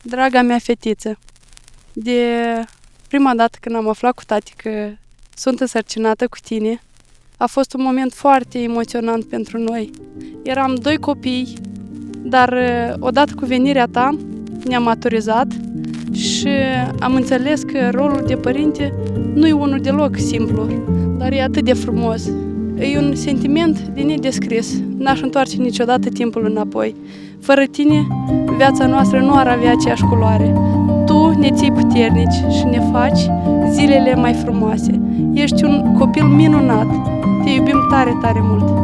Draga mea fetiță, de prima dată când am aflat cu tati că sunt însărcinată cu tine, a fost un moment foarte emoționant pentru noi. Eram 2 copii, dar odată cu venirea ta ne-am maturizat și am înțeles că rolul de părinte nu e unul deloc simplu, dar e atât de frumos. E un sentiment de nedescris. N-aș întoarce niciodată timpul înapoi. Fără tine, viața noastră nu ar avea aceeași culoare. Tu ne ții puternici și ne faci zilele mai frumoase. Ești un copil minunat. Te iubim tare, tare mult.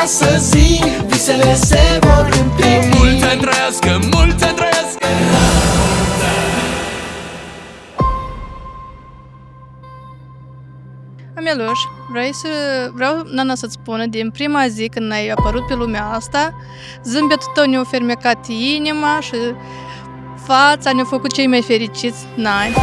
Să zi, visele se vor împlini. Multe trăiască, multe trăiască. Ameluș, vreau, nana, să-ți spună, din prima zi când ai apărut pe lumea asta, zâmbetul tău ne-a fermecat inima și fața ne-a făcut cei mai fericiți nani.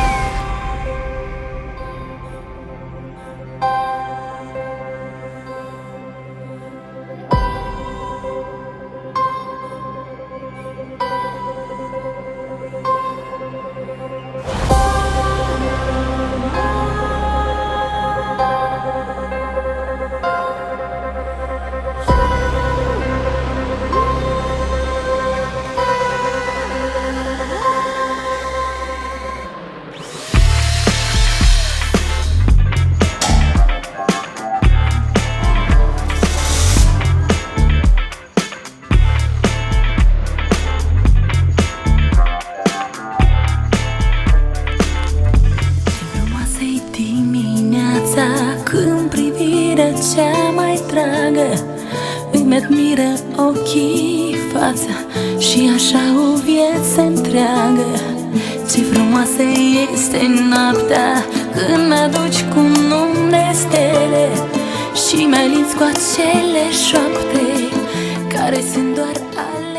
Când privirea cea mai dragă îmi admiră ochii fața și așa o viață întreagă. Ce frumoasă este noaptea când mă aduci cu nume stele și mă linți cu acele șoapte care sunt doar ale